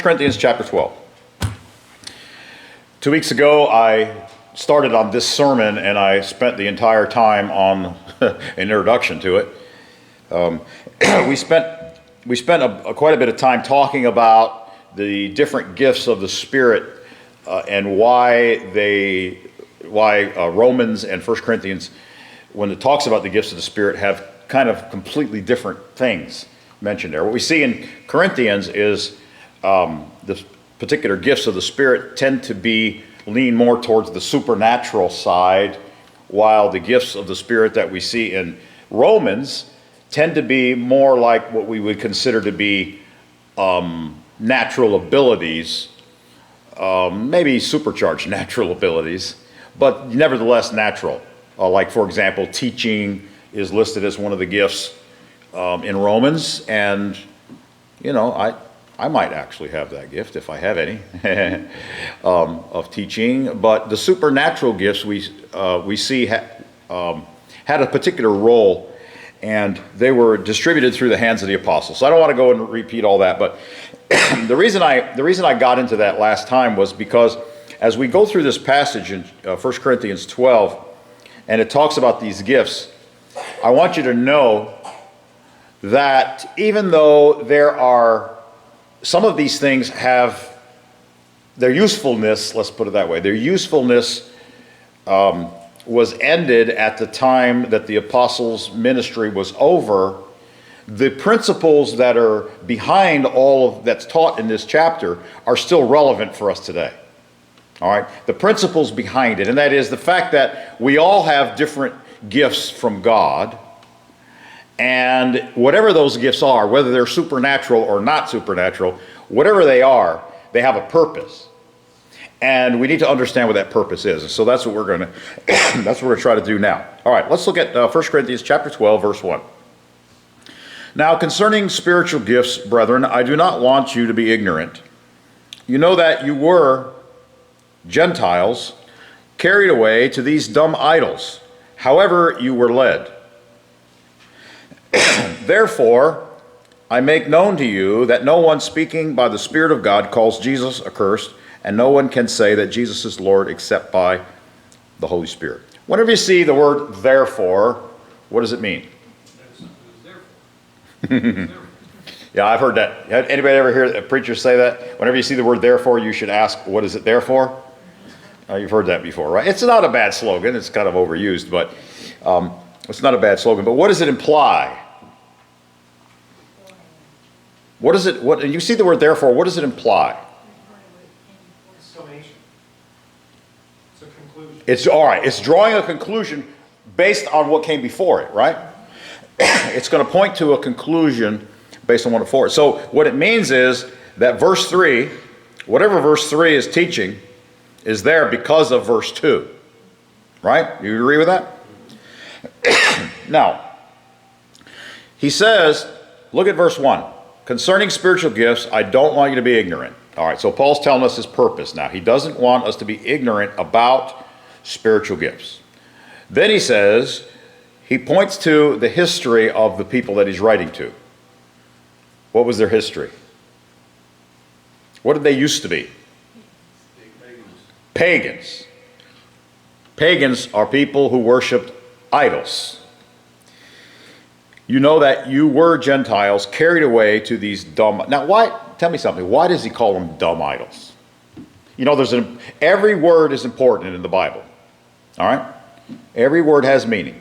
Corinthians chapter 12. 2 weeks ago, I started on this sermon, and I spent the entire time on an introduction to it. We spent quite a bit of time talking about the different gifts of the Spirit and why Romans and 1 Corinthians, when it talks about the gifts of the Spirit, have kind of completely different things mentioned there. What we see in Corinthians is the particular gifts of the Spirit tend to lean more towards the supernatural side, while the gifts of the Spirit that we see in Romans tend to be more like what we would consider to be natural abilities, maybe supercharged natural abilities, but nevertheless natural. Like, for example, teaching is listed as one of the gifts in Romans, and I might actually have that gift if I have any of teaching. But the supernatural gifts we see had a particular role, and they were distributed through the hands of the apostles. So I don't want to go and repeat all that, but the reason I got into that last time was because as we go through this passage in 1 Corinthians 12, and it talks about these gifts, I want you to know that even though there are some of these things have their usefulness, let's put it that way, their usefulness was ended at the time that the apostles' ministry was over. The principles that are behind all of that's taught in this chapter are still relevant for us today. All right, the principles behind it, and that is the fact that we all have different gifts from God, and whatever those gifts are, whether they're supernatural or not supernatural, whatever they are, they have a purpose, and we need to understand what that purpose is. And so that's what we're going to try to do now. All right, let's look at 1 Corinthians chapter 12, verse 1. Now, concerning spiritual gifts, brethren, I do not want you to be ignorant. You know that you were Gentiles, carried away to these dumb idols, however you were led. Therefore, I make known to you that no one speaking by the Spirit of God calls Jesus accursed, and no one can say that Jesus is Lord except by the Holy Spirit. Whenever you see the word therefore, what does it mean? Yeah, I've heard that. Anybody ever hear a preacher say that? Whenever you see the word therefore, you should ask, what is it there for? You've heard that before, right? It's not a bad slogan. It's kind of overused, but it's not a bad slogan. But what does it imply? What does it? What you see the word therefore? What does it imply? Summation. It's a conclusion. It's all right. It's drawing a conclusion based on what came before it, right? It's going to point to a conclusion based on what before it. So what it means is that verse 3, whatever verse 3 is teaching, is there because of verse 2. Right? You agree with that? Now, he says, look at verse 1. Concerning spiritual gifts, I don't want you to be ignorant. All right, so Paul's telling us his purpose now. He doesn't want us to be ignorant about spiritual gifts. Then he says, he points to the history of the people that he's writing to. What was their history? What did they used to be? Pagans. Pagans are people who worshiped idols. You know that you were Gentiles carried away to these dumb... Now, why? Tell me something. Why does he call them dumb idols? You know, every word is important in the Bible. All right? Every word has meaning.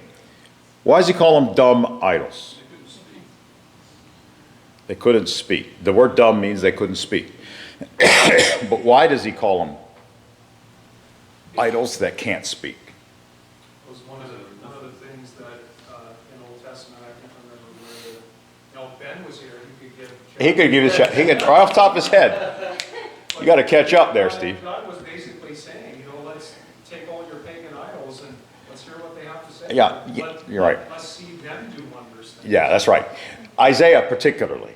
Why does he call them dumb idols? They couldn't speak. The word dumb means they couldn't speak. But why does he call them idols that can't speak? It was one of the things that in Old Testament, I can't remember where, Ben was here, he could give a He could give it a shot. He could, right off the top of his head. You got to catch up there, Steve. God was basically saying, let's take all your pagan idols and let's hear what they have to say. Yeah, you're right. Let's see them do wonders. Yeah, that's right. Isaiah particularly.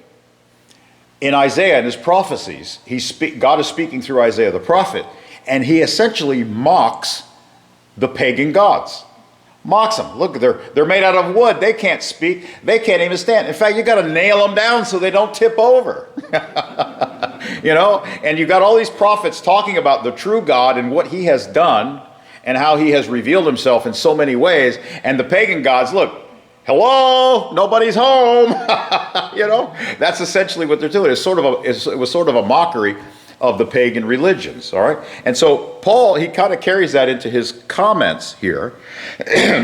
In Isaiah and his prophecies, God is speaking through Isaiah the prophet, and he essentially mocks the pagan gods. Mocks them. Look, they're made out of wood. They can't speak. They can't even stand. In fact, you got to nail them down so they don't tip over. You know, and you've got all these prophets talking about the true God and what he has done and how he has revealed himself in so many ways. And the pagan gods, look, hello, nobody's home. You know, that's essentially what they're doing. It was sort of a mockery of the pagan religions, all right? And so Paul, he kind of carries that into his comments here.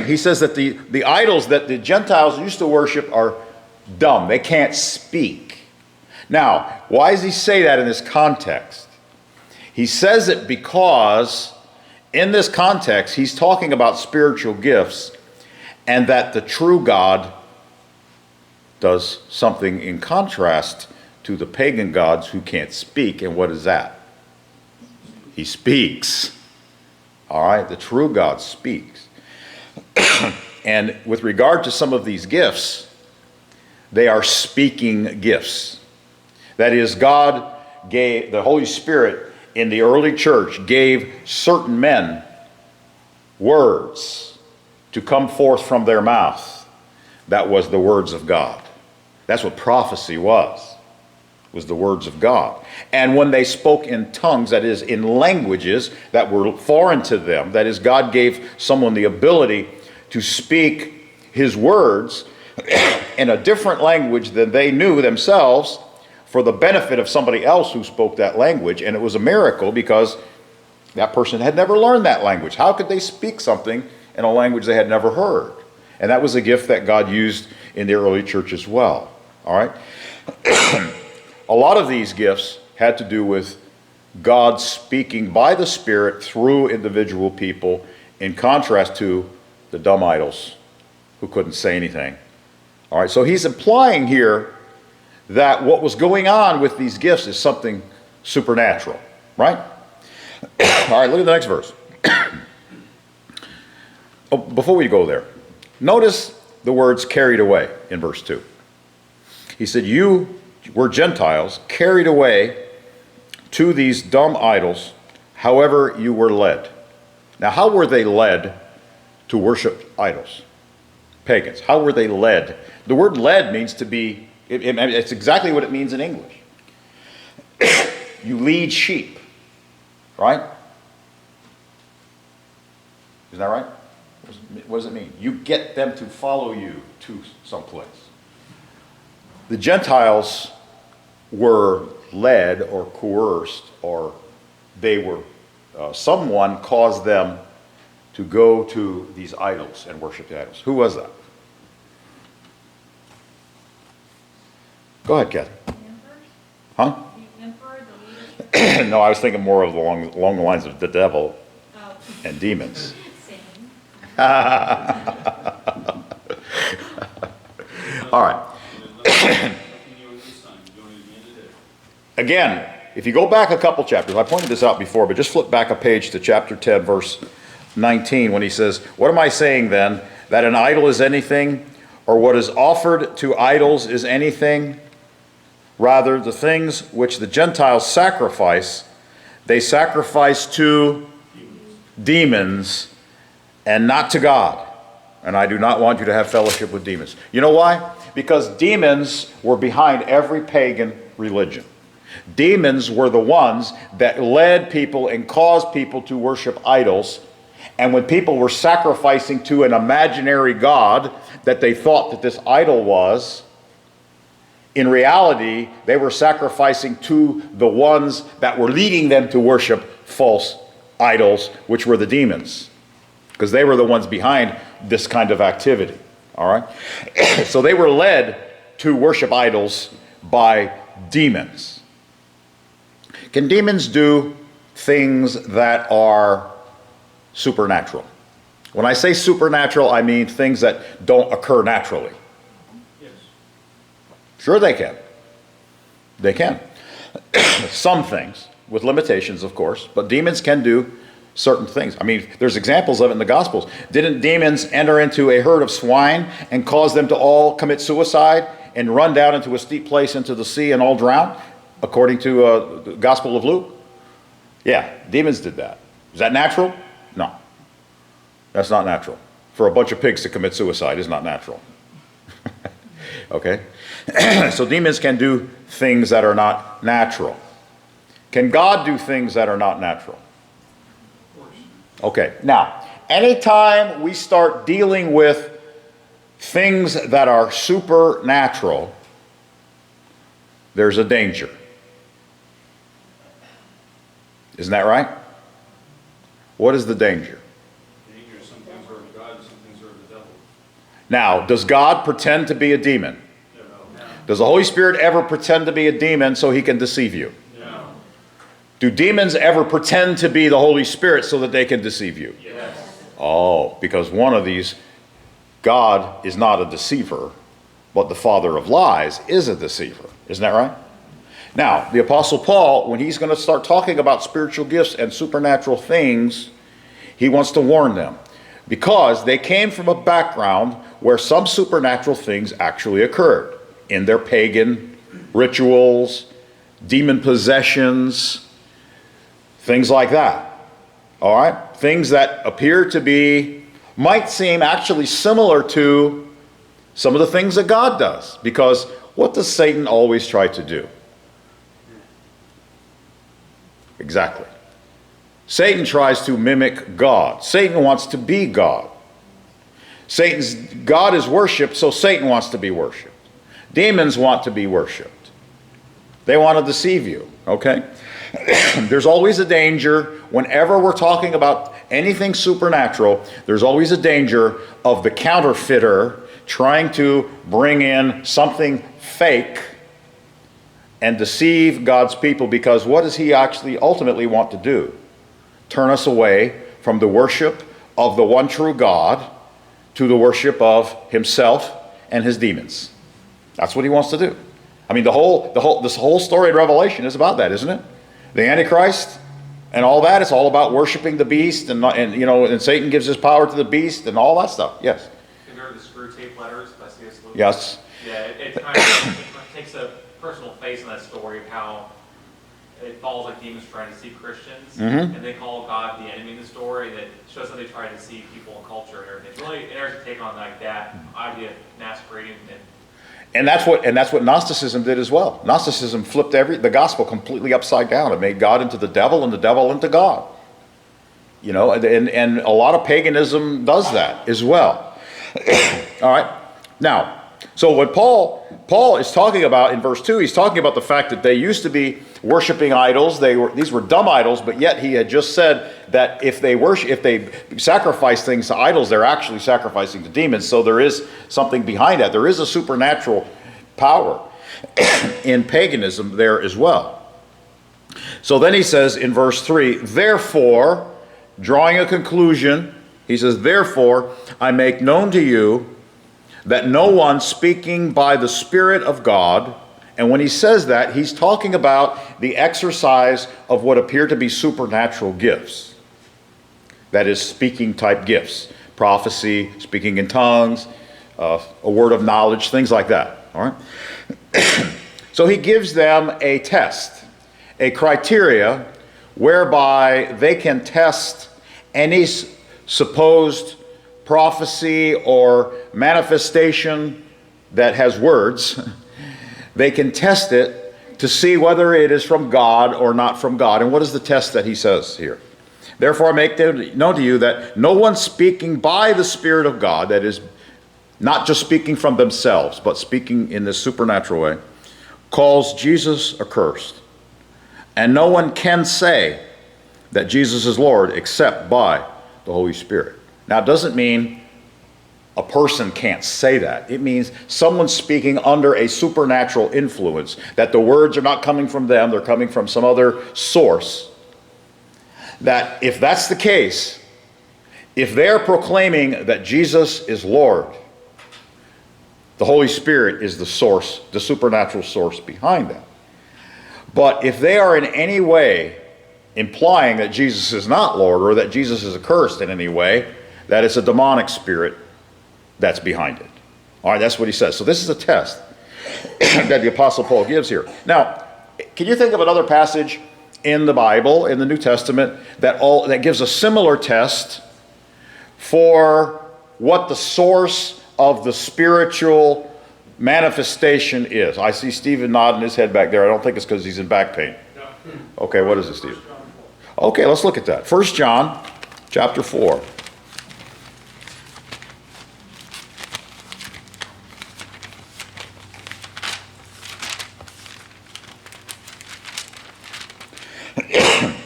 He says that the idols that the Gentiles used to worship are dumb. They can't speak. Now, why does he say that in this context? He says it because in this context, he's talking about spiritual gifts and that the true God does something in contrast to the pagan gods who can't speak. And what is that? He speaks. All right, the true God speaks. And with regard to some of these gifts, they are speaking gifts. That is, God gave, the Holy Spirit in the early church gave certain men words to come forth from their mouth. That was the words of God. That's what prophecy was the words of God. And when they spoke in tongues, that is, in languages that were foreign to them, that is, God gave someone the ability to speak his words in a different language than they knew themselves for the benefit of somebody else who spoke that language. And it was a miracle because that person had never learned that language. How could they speak something in a language they had never heard? And that was a gift that God used in the early church as well. All right? A lot of these gifts had to do with God speaking by the Spirit through individual people, in contrast to the dumb idols who couldn't say anything. All right, so he's implying here that what was going on with these gifts is something supernatural, right? All right, look at the next verse. Oh, before we go there, notice the words carried away in verse 2. He said, you were Gentiles carried away to these dumb idols, however you were led. Now, how were they led to worship idols? Pagans. How were they led? The word led means to be, it's exactly what it means in English. You lead sheep, right? Isn't that right? What does it mean? You get them to follow you to someplace. The Gentiles were led or coerced, or they were, someone caused them to go to these idols and worship the idols. Who was that? Go ahead, Kathy. The emperor? Huh? The emperor, the leader? No, I was thinking more of along the lines of the devil Oh, and demons. same. All right. Again, if you go back a couple chapters, I pointed this out before, but just flip back a page to chapter 10, verse 19, when he says, what am I saying then? That an idol is anything, or what is offered to idols is anything? Rather, the things which the Gentiles sacrifice, they sacrifice to demons and not to God. And I do not want you to have fellowship with demons. You know why? Because demons were behind every pagan religion. Demons were the ones that led people and caused people to worship idols. And when people were sacrificing to an imaginary god that they thought that this idol was, in reality, they were sacrificing to the ones that were leading them to worship false idols, which were the demons. Because they were the ones behind this kind of activity. All right? So they were led to worship idols by demons. Can demons do things that are supernatural? When I say supernatural, I mean things that don't occur naturally. Yes. Sure they can. They can. Some things, with limitations, of course, but demons can do certain things. I mean, there's examples of it in the Gospels. Didn't demons enter into a herd of swine and cause them to all commit suicide and run down into a steep place into the sea and all drown, according to the Gospel of Luke? Yeah, demons did that. Is that natural? No. That's not natural. For a bunch of pigs to commit suicide is not natural. Okay? So demons can do things that are not natural. Can God do things that are not natural? Of course. Okay, now, anytime we start dealing with things that are supernatural, there's a danger. Isn't that right? What is the danger? Danger, some things are of God, some things are of the devil. Now, does God pretend to be a demon? No. Does the Holy Spirit ever pretend to be a demon so he can deceive you? No. Do demons ever pretend to be the Holy Spirit so that they can deceive you? Yes. Oh, because one of these, God is not a deceiver, but the father of lies is a deceiver. Isn't that right? Now, the Apostle Paul, when he's going to start talking about spiritual gifts and supernatural things, he wants to warn them. Because they came from a background where some supernatural things actually occurred in their pagan rituals, demon possessions, things like that. All right? Things that appear to be, might seem actually similar to some of the things that God does. Because what does Satan always try to do? Exactly. Satan tries to mimic God. Satan wants to be God. God is worshipped, so Satan wants to be worshipped. Demons want to be worshipped. They want to deceive you, okay? There's always a danger whenever we're talking about anything supernatural. There's always a danger of the counterfeiter trying to bring in something fake and deceive God's people, because what does he actually ultimately want to do? Turn us away from the worship of the one true God to the worship of himself and his demons. That's what he wants to do. I mean, this whole story in Revelation is about that, isn't it? The Antichrist and all that, it's all about worshiping the beast, and Satan gives his power to the beast and all that stuff. Yes. Have you heard the screw tape letters by C.S. Lewis? Yes. Yeah, it kind of it takes a personal face in that story of how it falls like demons trying to deceive Christians, and they call God the enemy in the story, and it shows how they try to deceive people in culture and everything. It's really interesting to take on like that idea of masquerading And that's what Gnosticism did as well. Gnosticism flipped the gospel completely upside down. It made God into the devil and the devil into God. And a lot of paganism does that as well. All right. Now, so what Paul is talking about in verse 2, he's talking about the fact that they used to be worshiping idols. These were dumb idols, but yet he had just said that if they sacrifice things to idols, they're actually sacrificing to demons. So there is something behind that. There is a supernatural power in paganism there as well. So then he says in verse 3, therefore, drawing a conclusion, he says, therefore, I make known to you that no one speaking by the Spirit of God, and when he says that, he's talking about the exercise of what appear to be supernatural gifts. That is, speaking type gifts. Prophecy, speaking in tongues, a word of knowledge, things like that. All right? So he gives them a test, a criteria whereby they can test any supposed prophecy or manifestation that has words. They can test it to see whether it is from God or not from God. And what is the test that he says here? Therefore I make known to you that no one speaking by the Spirit of God, that is, not just speaking from themselves, but speaking in this supernatural way, calls Jesus accursed. And no one can say that Jesus is Lord except by the Holy Spirit. Now, it doesn't mean a person can't say that. It means someone speaking under a supernatural influence, that the words are not coming from them, they're coming from some other source. That if that's the case, if they're proclaiming that Jesus is Lord, the Holy Spirit is the source, the supernatural source behind that. But if they are in any way implying that Jesus is not Lord, or that Jesus is accursed in any way, that it's a demonic spirit that's behind it. All right, that's what he says. So this is a test that the Apostle Paul gives here. Now, can you think of another passage in the Bible, in the New Testament, that gives a similar test for what the source of the spiritual manifestation is? I see Stephen nodding his head back there. I don't think it's because he's in back pain. No, Okay, what is it, Steve? 1 John 4. Okay, let's look at that. 1 John chapter 4.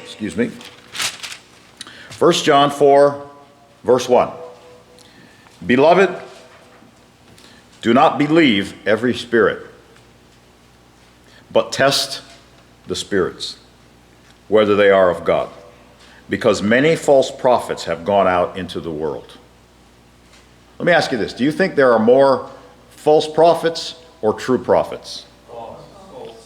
Excuse me. 1 John 4, verse 1. Beloved, do not believe every spirit, but test the spirits, whether they are of God, because many false prophets have gone out into the world. Let me ask you this. Do you think there are more false prophets or true prophets?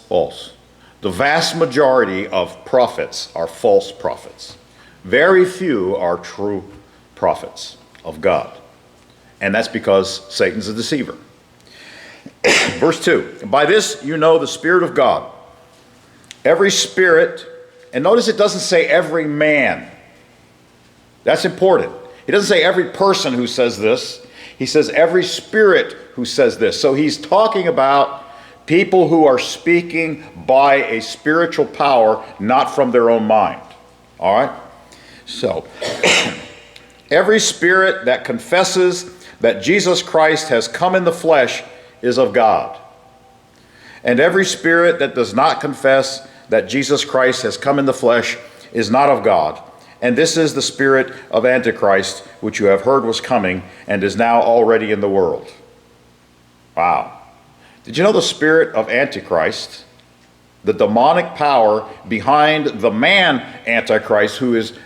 False. The vast majority of prophets are false prophets. Very few are true prophets of God. And that's because Satan's a deceiver. Verse 2. By this you know the Spirit of God. Every spirit, and notice it doesn't say every man. That's important. He doesn't say every person who says this. He says every spirit who says this. So he's talking about people who are speaking by a spiritual power, not from their own mind. All right? So, every spirit that confesses that Jesus Christ has come in the flesh is of God. And every spirit that does not confess that Jesus Christ has come in the flesh is not of God. And this is the spirit of Antichrist, which you have heard was coming and is now already in the world. Wow. Did you know the spirit of Antichrist, the demonic power behind the man Antichrist, who is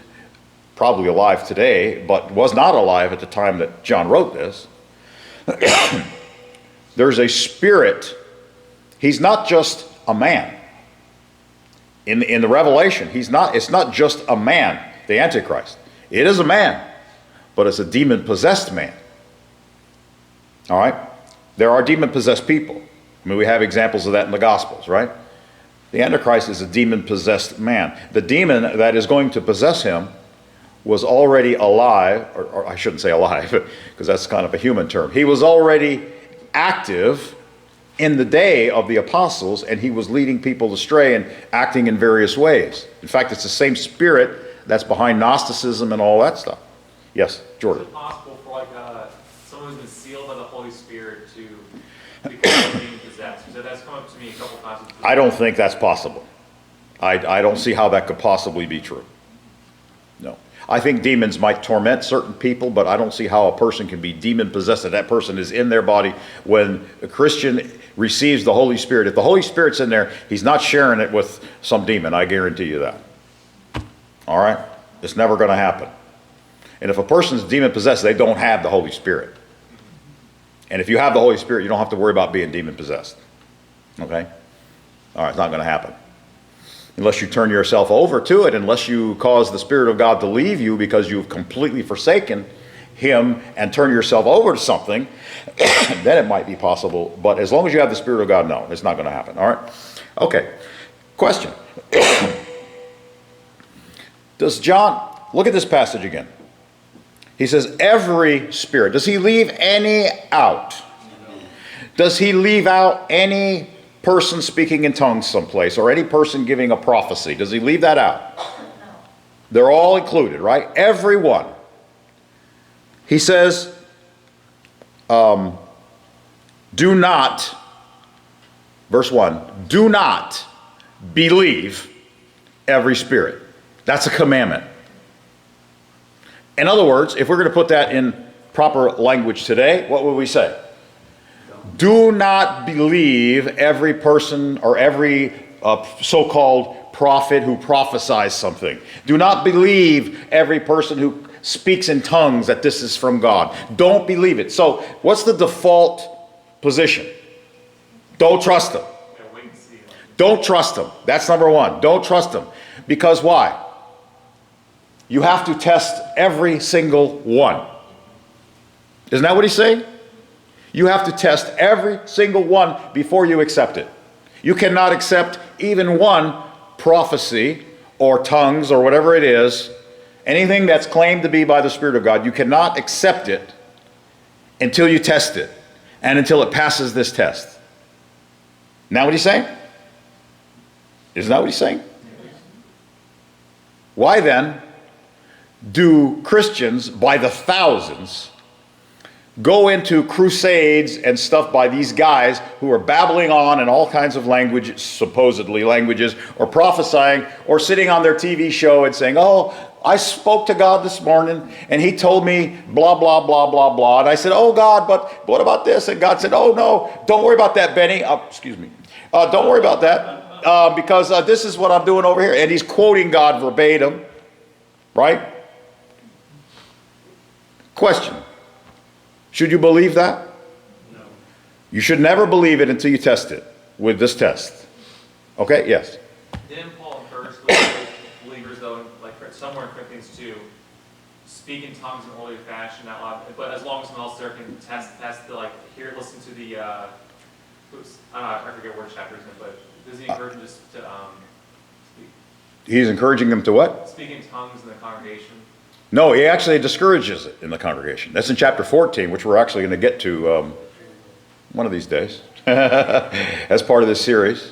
probably alive today, but was not alive at the time that John wrote this? There's a spirit. He's not just a man. In the Revelation, it's not just a man, the Antichrist. It is a man, but it's a demon-possessed man. All right? There are demon-possessed people. I mean, we have examples of that in the Gospels, right? The Antichrist is a demon-possessed man. The demon that is going to possess him was already alive, or I shouldn't say alive, because that's kind of a human term. He was already active in the day of the apostles, and he was leading people astray and acting in various ways. In fact, it's the same spirit that's behind Gnosticism and all that stuff. Yes, Jordan. Is it possible for like someone who's been sealed by the Holy Spirit to become demon possessed? So that's come up to me a couple times. I don't think that's possible. I don't see how that could possibly be true. No. I think demons might torment certain people, but I don't see how a person can be demon-possessed, that that person is in their body. When a Christian receives the Holy Spirit, if the Holy Spirit's in there, he's not sharing it with some demon, I guarantee you that. All right? It's never going to happen. And if a person's demon-possessed, they don't have the Holy Spirit. And if you have the Holy Spirit, you don't have to worry about being demon-possessed. Okay? All right, it's not going to happen. Unless you turn yourself over to it, unless you cause the Spirit of God to leave you because you've completely forsaken Him and turn yourself over to something, then it might be possible. But as long as you have the Spirit of God, no, it's not going to happen. All right? Okay. Question. Does John, look at this passage again. He says, every spirit. Does he leave any out? Does he leave out any person speaking in tongues someplace, or any person giving a prophecy? Does he leave that out? No. They're all included, right? Every one. He says, do not, verse 1, do not believe every spirit. That's a commandment. In other words, if we're going to put that in proper language today, what would we say? Do not believe every person or every so-called prophet who prophesies something. Do not believe every person who speaks in tongues that this is from God. Don't believe it. So what's the default position? Don't trust them. Yeah, wait and see. Don't trust them. That's number one. Don't trust them. Because why? You have to test every single one. Isn't that what he's saying? You have to test every single one before you accept it. You cannot accept even one prophecy or tongues or whatever it is, anything that's claimed to be by the Spirit of God. You cannot accept it until you test it and until it passes this test. Isn't that what he's saying? Isn't that what he's saying? Why then do Christians by the thousands go into crusades and stuff by these guys who are babbling on in all kinds of languages, supposedly languages, or prophesying, or sitting on their TV show and saying, oh, I spoke to God this morning and he told me blah, blah, blah, blah, blah. And I said, oh God, but what about this? And God said, oh no, don't worry about that, Benny. Don't worry about that because this is what I'm doing over here. And he's quoting God verbatim, right? Question. Should you believe that? No. You should never believe it until you test it with this test. Okay? Yes. Didn't Paul encourage believers, though, like somewhere in Corinthians 2, speak in tongues in orderly fashion out loud, but as long as someone else there can test the, like, hear, listen to the, I forget where chapter he's in, but does he encourage them just to speak? He's encouraging them to what? Speak in tongues in the congregation. No, he actually discourages it in the congregation. That's in chapter 14, which we're actually going to get to one of these days as part of this series.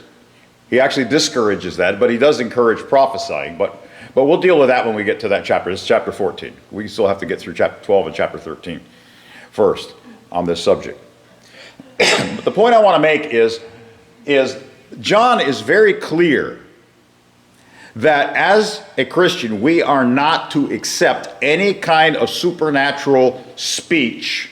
He actually discourages that, but he does encourage prophesying. But we'll deal with that when we get to that chapter. This is chapter 14. We still have to get through chapter 12 and chapter 13 first on this subject. But the point I want to make is John is very clear that as a Christian, we are not to accept any kind of supernatural speech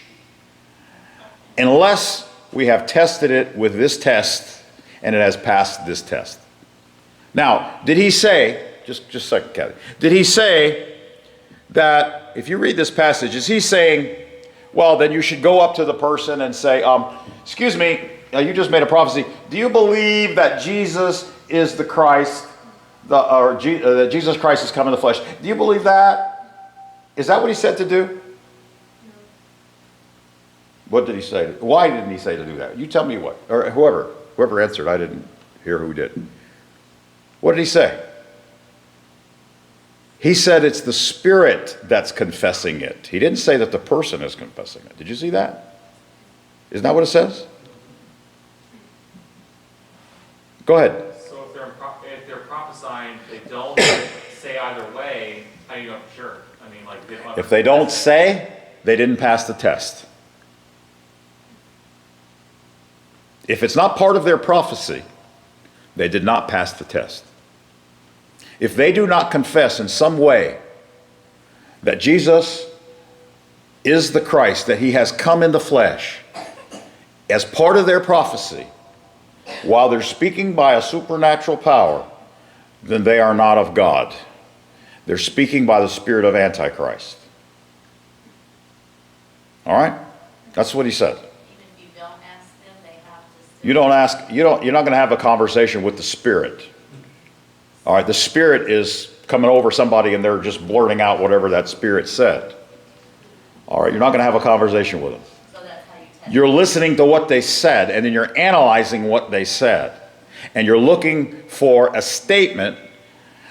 unless we have tested it with this test and it has passed this test. Now, did he say, just a second, Kathy, did he say that, if you read this passage, is he saying, well, then you should go up to the person and say, excuse me, you just made a prophecy. Do you believe that Jesus is the Christ? That Jesus Christ has come in the flesh. Do you believe that? Is that what he said to do? What did he say? Why didn't he say to do that? You tell me what. Or whoever answered, I didn't hear who did. What did he say? He said it's the Spirit that's confessing it. He didn't say that the person is confessing it. Did you see that? Isn't that what it says? Go ahead. If they're prophesying, they don't say either way, how do you know for sure? I mean, like, if they don't say, they didn't pass the test. If it's not part of their prophecy, they did not pass the test. If they do not confess in some way that Jesus is the Christ, that he has come in the flesh as part of their prophecy, while they're speaking by a supernatural power, then they are not of God. They're speaking by the spirit of Antichrist. All right? That's what he said. Even if you don't ask them, they have to say. You're not going to have a conversation with the Spirit. All right, the Spirit is coming over somebody and they're just blurting out whatever that Spirit said. All right, you're not going to have a conversation with them. So that's how you test. You're listening to what they said, and then you're analyzing what they said. And you're looking for a statement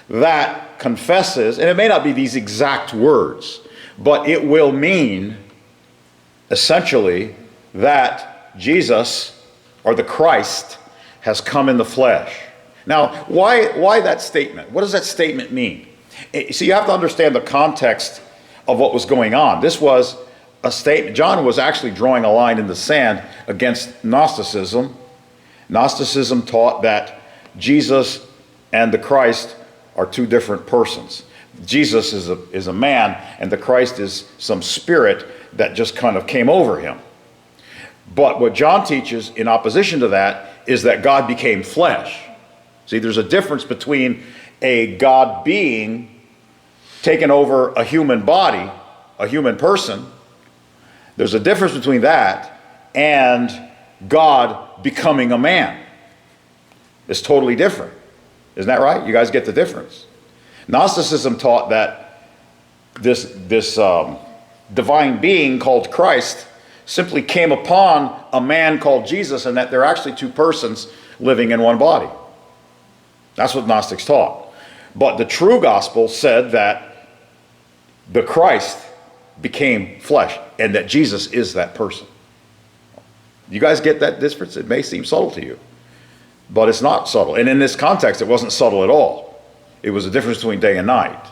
that confesses, and it may not be these exact words, but it will mean essentially that Jesus, or the Christ, has come in the flesh. Now, why that statement? What does that statement mean? So you have to understand the context of what was going on. This was a statement. John was actually drawing a line in the sand against Gnosticism. Gnosticism taught that Jesus and the Christ are two different persons. Jesus is a man, and the Christ is some spirit that just kind of came over him. But what John teaches in opposition to that is that God became flesh. See, there's a difference between a God being taken over a human body, a human person. There's a difference between that and God becoming a man. It's totally different. Isn't that right? You guys get the difference. Gnosticism taught that this divine being called Christ simply came upon a man called Jesus, and that they're actually two persons living in one body. That's what Gnostics taught. But the true gospel said that the Christ became flesh and that Jesus is that person. You guys get that difference? It may seem subtle to you, but it's not subtle. And in this context, it wasn't subtle at all. It was a difference between day and night.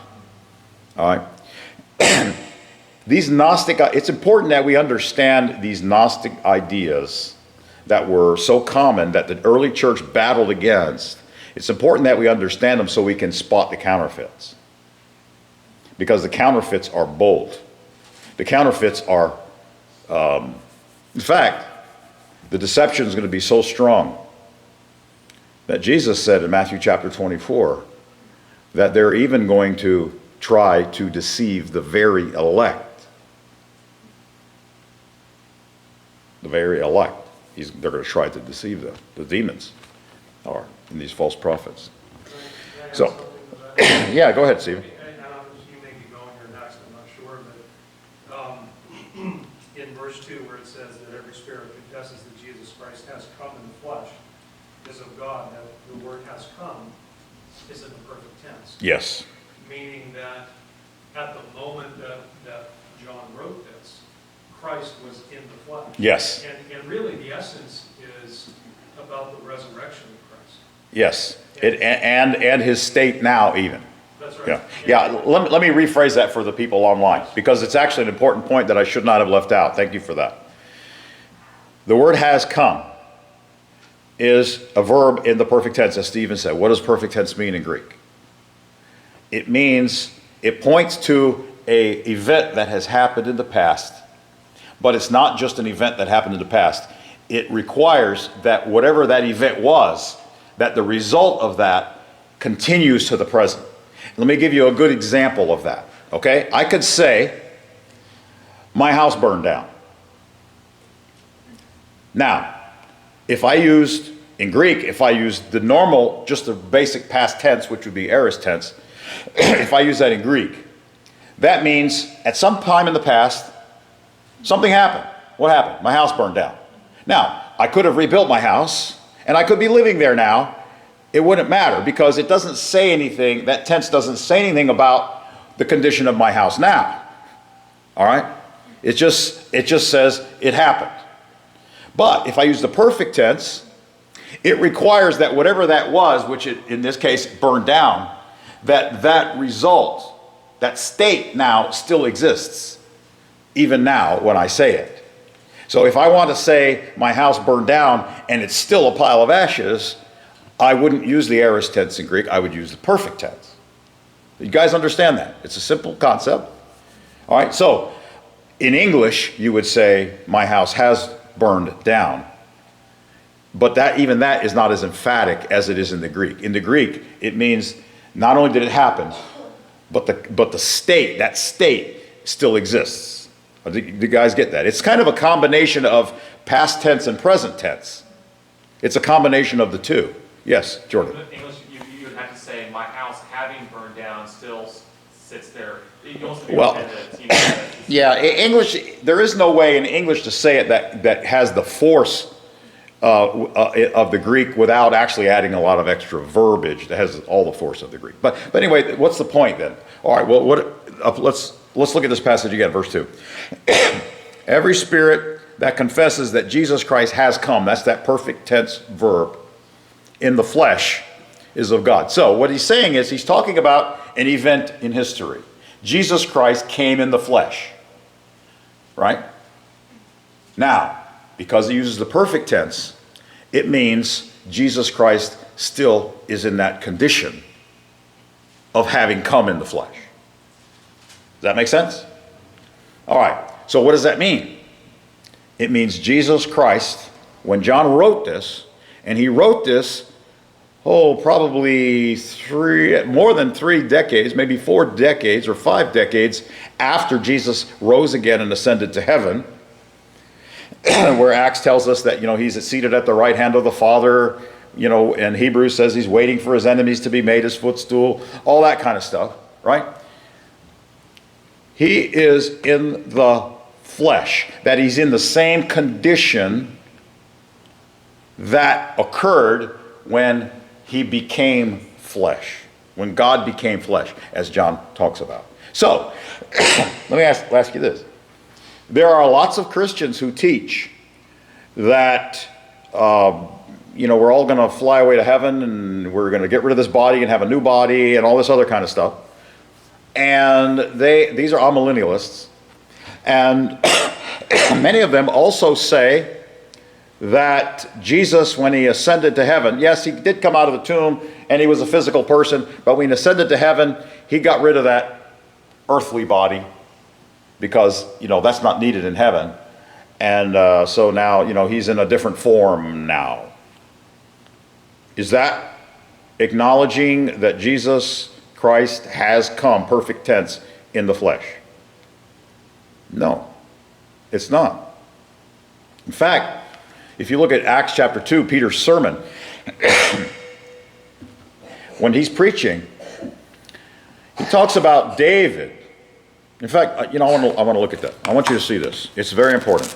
All right? These Gnostic, it's important that we understand these Gnostic ideas that were so common that the early church battled against. It's important that we understand them so we can spot the counterfeits. Because the counterfeits are bold. The counterfeits are, in fact, the deception is going to be so strong that Jesus said in Matthew chapter 24 that they're even going to try to deceive the very elect. The very elect. They're going to try to deceive them. The demons are in these false prophets. Can I add So, something to that? yeah, go ahead, Stephen. You may be going here next, I'm not sure, but in verse 2 where it says that every spirit confesses that Jesus Christ has come in the flesh is of God, that the word has come is in the perfect tense. Yes. Meaning that at the moment that John wrote this, Christ was in the flesh. Yes. And really the essence is about the resurrection of Christ. Yes. And his state now even. That's right. Yeah. Yeah. Let me rephrase that for the people online, because it's actually an important point that I should not have left out. Thank you for that. The word has come is a verb in the perfect tense, as Stephen said. What does perfect tense mean in Greek? It means, it points to an event that has happened in the past, but it's not just an event that happened in the past. It requires that whatever that event was, that the result of that continues to the present. Let me give you a good example of that, okay? I could say, my house burned down. Now, if I used, in Greek, if I used the normal, just the basic past tense, which would be aorist tense, if I use that in Greek, that means at some time in the past, something happened. What happened? My house burned down. Now, I could have rebuilt my house, and I could be living there now. It wouldn't matter, because it doesn't say anything, that tense doesn't say anything about the condition of my house now. All right? It just says it happened. But if I use the perfect tense, it requires that whatever that was, which in this case burned down, that result, that state now still exists, even now when I say it. So if I want to say my house burned down and it's still a pile of ashes, I wouldn't use the aorist tense in Greek, I would use the perfect tense. You guys understand that? It's a simple concept. All right, so in English, you would say my house has burned down. But even that is not as emphatic as it is in the Greek. In the Greek, it means not only did it happen, but the state, that state still exists. Do you guys get that? It's kind of a combination of past tense and present tense. It's a combination of the two. Yes, Jordan. In English, you would have to say, my house having burned down still sits there. You also be Well, yeah, English, there is no way in English to say it that has the force of the Greek without actually adding a lot of extra verbiage that has all the force of the Greek. But anyway, what's the point then? All right, well, let's look at this passage again, verse 2. Every spirit that confesses that Jesus Christ has come, that's that perfect tense verb, in the flesh, is of God. So what he's saying is he's talking about an event in history. Jesus Christ came in the flesh, right? Now, because he uses the perfect tense, it means Jesus Christ still is in that condition of having come in the flesh. Does that make sense? All right, so what does that mean? It means Jesus Christ, when John wrote this, and he wrote this, probably more than 3 decades, maybe 4 decades or 5 decades after Jesus rose again and ascended to heaven, where Acts tells us that, he's seated at the right hand of the Father, and Hebrews says he's waiting for his enemies to be made his footstool, all that kind of stuff, right? He is in the flesh, that he's in the same condition that occurred when he became flesh, when God became flesh, as John talks about. So, let me ask you this. There are lots of Christians who teach that we're all going to fly away to heaven and we're going to get rid of this body and have a new body and all this other kind of stuff. And these are amillennialists. And many of them also say that Jesus, when he ascended to heaven, yes, he did come out of the tomb and he was a physical person, but when he ascended to heaven, he got rid of that earthly body because, that's not needed in heaven. And so now, he's in a different form now. Is that acknowledging that Jesus Christ has come, perfect tense, in the flesh? No, it's not. In fact, if you look at Acts chapter 2, Peter's sermon, when he's preaching, he talks about David. In fact, I want to look at that. I want you to see this. It's very important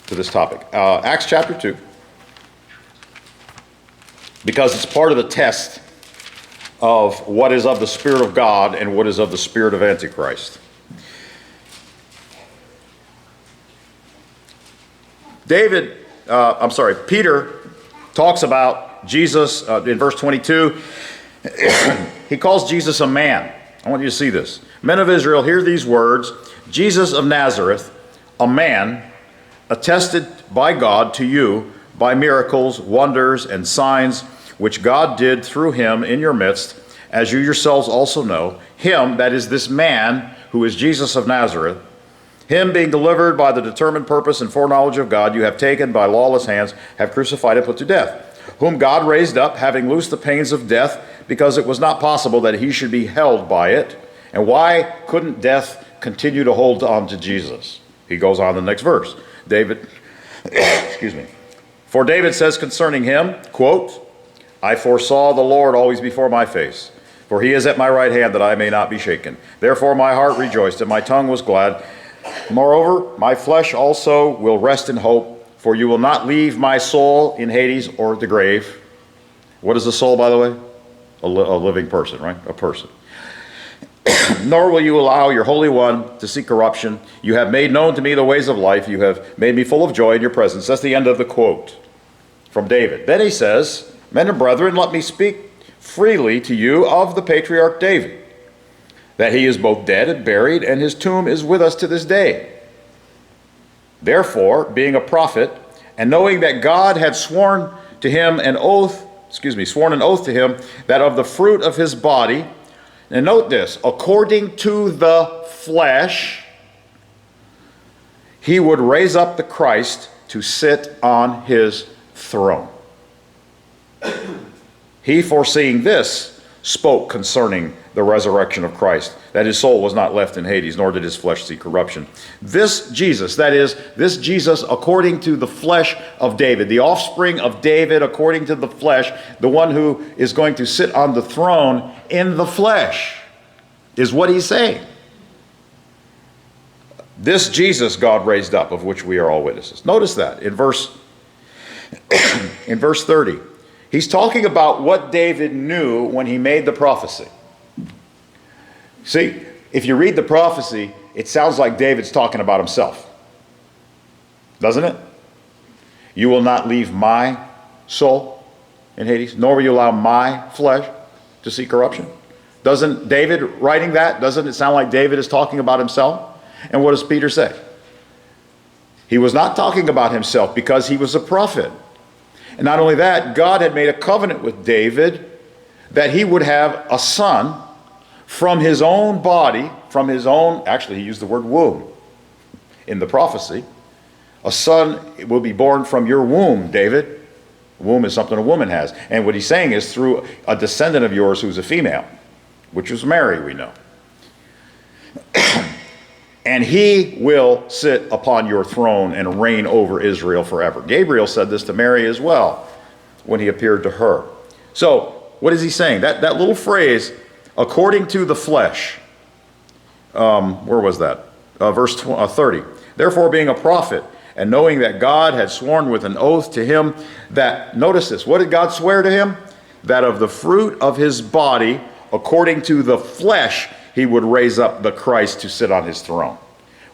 to this topic. Acts chapter 2, because it's part of the test of what is of the Spirit of God and what is of the spirit of Antichrist. Peter talks about Jesus in verse 22. He calls Jesus a man. I want you to see this. Men of Israel, hear these words. Jesus of Nazareth, a man, attested by God to you by miracles, wonders, and signs, which God did through him in your midst, as you yourselves also know. Him, that is this man, who is Jesus of Nazareth, him being delivered by the determined purpose and foreknowledge of God, you have taken by lawless hands, have crucified and put to death, whom God raised up, having loosed the pains of death, because it was not possible that he should be held by it. And why couldn't death continue to hold on to Jesus? He goes on the next verse. David, For David says concerning him, quote, I foresaw the Lord always before my face, for he is at my right hand that I may not be shaken. Therefore my heart rejoiced and my tongue was glad. Moreover, my flesh also will rest in hope, for you will not leave my soul in Hades or the grave. What is the soul, by the way? A living person, right? A person. Nor will you allow your Holy One to see corruption. You have made known to me the ways of life. You have made me full of joy in your presence. That's the end of the quote from David. Then he says, Men and brethren, let me speak freely to you of the patriarch David, that he is both dead and buried, and his tomb is with us to this day. Therefore, being a prophet, and knowing that God had sworn an oath to him, that of the fruit of his body, and note this, according to the flesh, he would raise up the Christ to sit on his throne. He, foreseeing this, spoke concerning the resurrection of Christ, that his soul was not left in Hades, nor did his flesh see corruption. This Jesus, that is, this Jesus according to the flesh of David, the offspring of David according to the flesh, the one who is going to sit on the throne in the flesh, is what he's saying. This Jesus God raised up, of which we are all witnesses. Notice that in verse 30. He's talking about what David knew when he made the prophecy. See, if you read the prophecy, it sounds like David's talking about himself. Doesn't it? You will not leave my soul in Hades, nor will you allow my flesh to see corruption. Doesn't David writing that, doesn't it sound like David is talking about himself? And what does Peter say? He was not talking about himself because he was a prophet. And not only that, God had made a covenant with David that he would have a son from his own body, from his own, actually he used the word womb in the prophecy. A son will be born from your womb, David. Womb is something a woman has. And what he's saying is through a descendant of yours who's a female, which was Mary, we know. And he will sit upon your throne and reign over Israel forever. Gabriel said this to Mary as well when he appeared to her. So, what is he saying? That little phrase, according to the flesh, where was that? Verse 30. Therefore, being a prophet, and knowing that God had sworn with an oath to him that, notice this, what did God swear to him? That of the fruit of his body, according to the flesh, he would raise up the Christ to sit on his throne.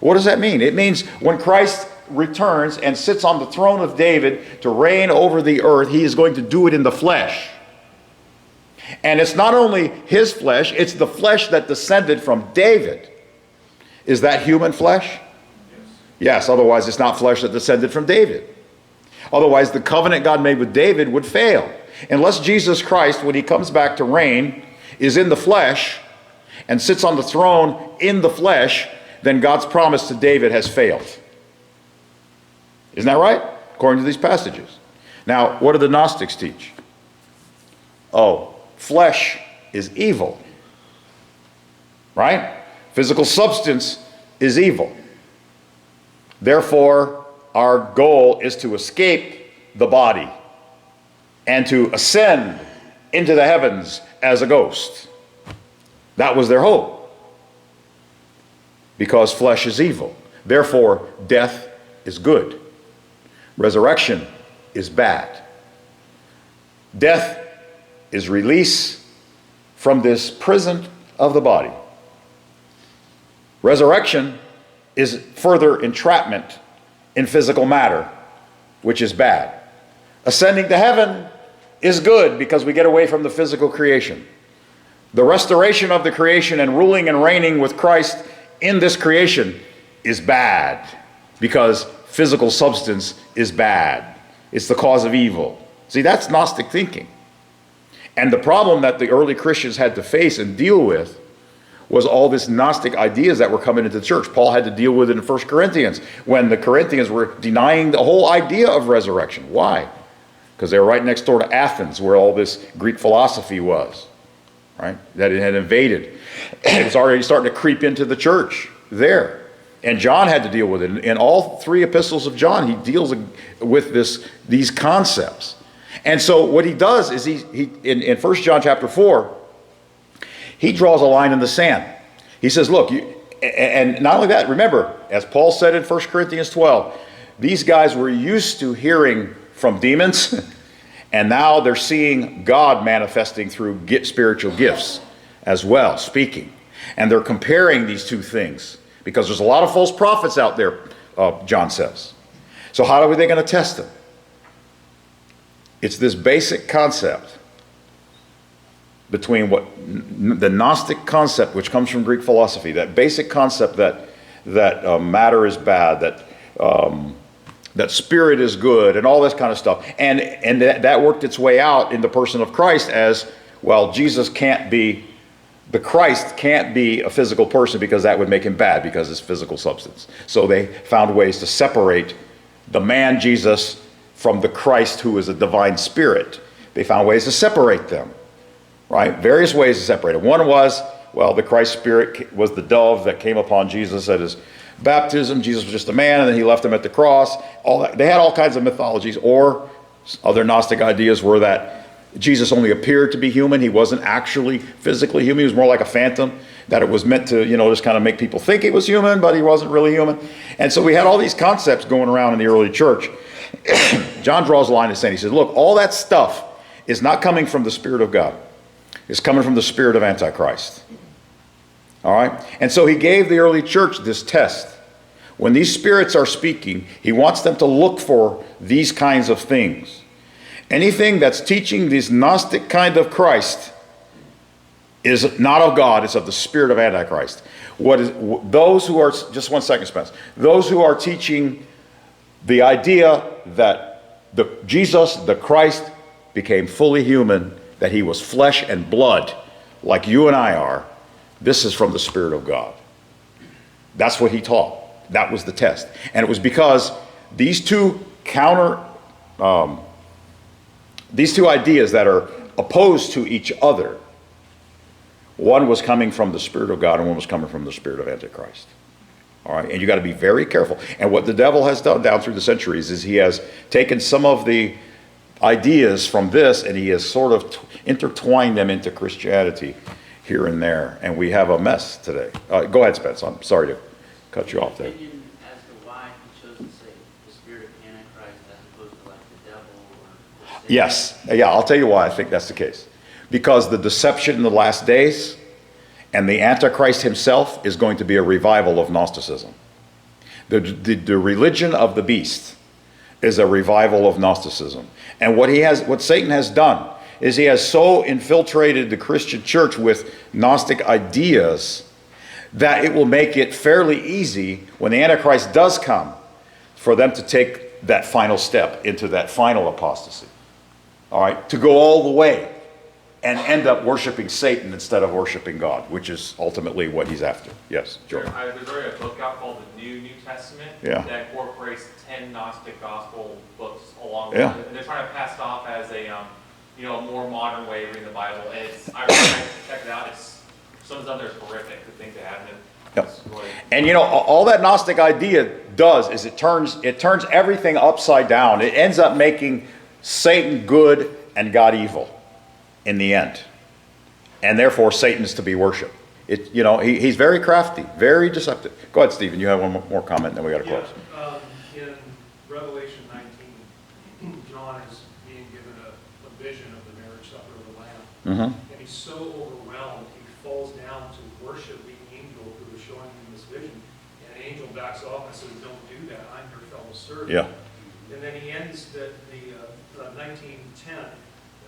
What does that mean? It means when Christ returns and sits on the throne of David to reign over the earth, he is going to do it in the flesh. And it's not only his flesh, it's the flesh that descended from David. Is that human flesh? Yes, otherwise it's not flesh that descended from David. Otherwise the covenant God made with David would fail. Unless Jesus Christ, when he comes back to reign, is in the flesh and sits on the throne in the flesh, then God's promise to David has failed. Isn't that right? According to these passages. Now, what do the Gnostics teach? Oh, flesh is evil. Right? Physical substance is evil. Therefore, our goal is to escape the body and to ascend into the heavens as a ghost. That was their hope. Because flesh is evil. Therefore, death is good. Resurrection is bad. Death is release from this prison of the body. Resurrection is further entrapment in physical matter, which is bad. Ascending to heaven is good because we get away from the physical creation. The restoration of the creation and ruling and reigning with Christ in this creation is bad because physical substance is bad. It's the cause of evil. See, that's Gnostic thinking. And the problem that the early Christians had to face and deal with was all this Gnostic ideas that were coming into the church. Paul had to deal with it in 1 Corinthians when the Corinthians were denying the whole idea of resurrection. Why? Because they were right next door to Athens where all this Greek philosophy was, right? That it had invaded. It was already starting to creep into the church there. And John had to deal with it. In all three epistles of John, he deals with these concepts. And so what he does is in 1 John chapter 4, he draws a line in the sand. He says, look, and not only that, remember, as Paul said in 1 Corinthians 12, these guys were used to hearing from demons, and now they're seeing God manifesting through spiritual gifts as well, speaking. And they're comparing these two things, because there's a lot of false prophets out there, John says. So how are they going to test them? It's this basic concept between the Gnostic concept, which comes from Greek philosophy, that basic concept that matter is bad, that spirit is good, and all this kind of stuff. And that worked its way out in the person of Christ as, well, the Christ can't be a physical person because that would make him bad because it's physical substance. So they found ways to separate the man Jesus from the Christ who is a divine spirit. They found ways to separate them, right? Various ways to separate it. One was, well, the Christ spirit was the dove that came upon Jesus at his baptism. Jesus was just a man, and then he left him at the cross. All that. They had all kinds of mythologies, or other Gnostic ideas were that Jesus only appeared to be human. He wasn't actually physically human. He was more like a phantom, that it was meant to, just kind of make people think he was human, but he wasn't really human. And so we had all these concepts going around in the early church. John draws a line in the sand. He says, look, all that stuff is not coming from the Spirit of God. It's coming from the spirit of Antichrist. All right? And so he gave the early church this test. When these spirits are speaking, he wants them to look for these kinds of things. Anything that's teaching this Gnostic kind of Christ is not of God, it's of the spirit of Antichrist. Those who are, just 1 second, Spence. Those who are teaching the idea that Jesus, the Christ, became fully human, that he was flesh and blood, like you and I are, this is from the Spirit of God. That's what he taught. That was the test. And it was because these two ideas that are opposed to each other, one was coming from the Spirit of God and one was coming from the spirit of Antichrist. All right, and you got to be very careful. And what the devil has done down through the centuries is he has taken some of the ideas from this and he has sort of intertwined them into Christianity here and there. And we have a mess today. Go ahead, Spence. I'm sorry to cut you off there. Opinion as to why he chose to say the spirit of Antichrist as opposed to like the devil or Satan? Yes. Yeah, I'll tell you why I think that's the case. Because the deception in the last days and the Antichrist himself is going to be a revival of Gnosticism. The religion of the beast is a revival of Gnosticism. And what Satan has done is he has so infiltrated the Christian church with Gnostic ideas that it will make it fairly easy when the Antichrist does come for them to take that final step into that final apostasy. All right, to go all the way and end up worshiping Satan instead of worshiping God, which is ultimately what he's after. Yes, Joe. There's already a book out called the New Testament that incorporates 10 Gnostic gospel books along with it. And they're trying to pass it off as a a more modern way of reading the Bible. And I recommend check it out. Some of the stuff there is horrific, the things that happen. Really, and all that Gnostic idea does is it turns everything upside down. It ends up making Satan good and God evil in the end. And therefore Satan is to be worshipped. He's very crafty, very deceptive. Go ahead, Stephen. You have one more comment, then we got to close. In Revelation 19, John is being given a vision of the marriage supper of the Lamb. And he's so overwhelmed, he falls down to worship the angel who is showing him this vision. And the angel backs off and says, "Don't do that. I'm your fellow servant." Yeah. And then he ends the 19:10.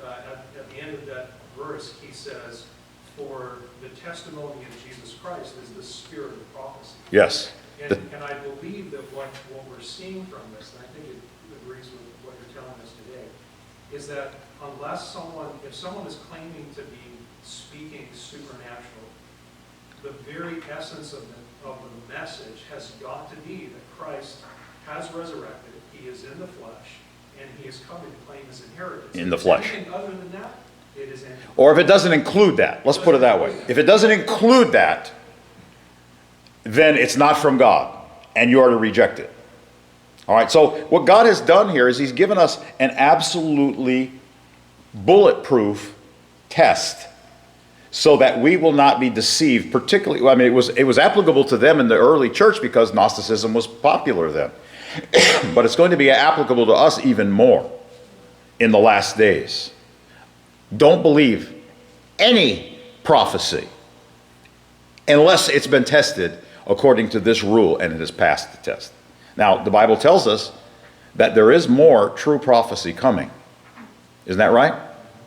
At the end of that verse, he says, "For the testimony of Jesus Christ is the spirit of prophecy." Yes. And I believe that what we're seeing from this, and I think it agrees with what you're telling us today, is that if someone is claiming to be speaking supernatural, the very essence of the message has got to be that Christ has resurrected, he is in the flesh, and he is coming to claim his inheritance. In the flesh. Anything other than that, it is empty. Or if it doesn't include that, let's put it that way. If it doesn't include that, then it's not from God, and you are to reject it. All right, so what God has done here is he's given us an absolutely bulletproof test so that we will not be deceived, particularly, I mean, it was applicable to them in the early church because Gnosticism was popular then. But it's going to be applicable to us even more in the last days. Don't believe any prophecy unless it's been tested according to this rule and it has passed the test. Now, the Bible tells us that there is more true prophecy coming. Isn't that right?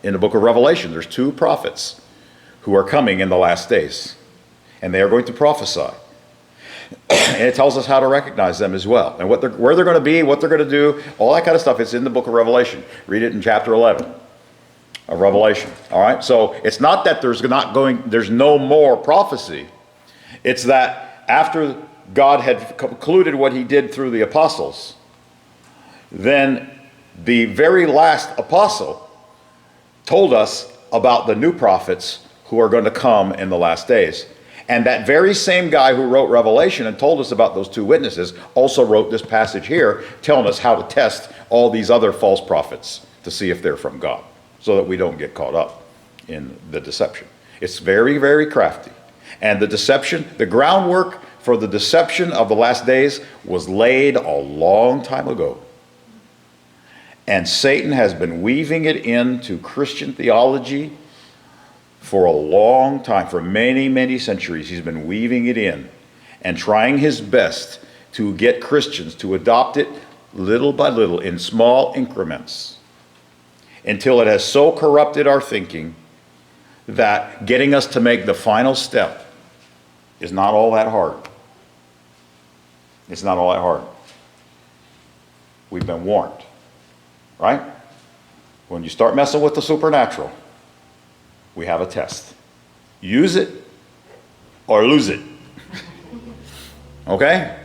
In the book of Revelation, there's 2 prophets who are coming in the last days, and they are going to prophesy. And it tells us how to recognize them as well, and where they're going to be, what they're going to do, all that kind of stuff. It's in the book of Revelation. Read it in chapter 11 of Revelation. All right, so it's not that there's no more prophecy. It's that after God had concluded what he did through the apostles, then the very last apostle told us about the new prophets who are going to come in the last days. And that very same guy who wrote Revelation and told us about those 2 witnesses also wrote this passage here telling us how to test all these other false prophets to see if they're from God so that we don't get caught up in the deception. It's very, very crafty. And the deception, the groundwork for the deception of the last days was laid a long time ago. And Satan has been weaving it into Christian theology for a long time, for many, many centuries. He's been weaving it in and trying his best to get Christians to adopt it little by little in small increments until it has so corrupted our thinking that getting us to make the final step is not all that hard. It's not all that hard. We've been warned, right? When you start messing with the supernatural, we have a test. Use it or lose it. Okay?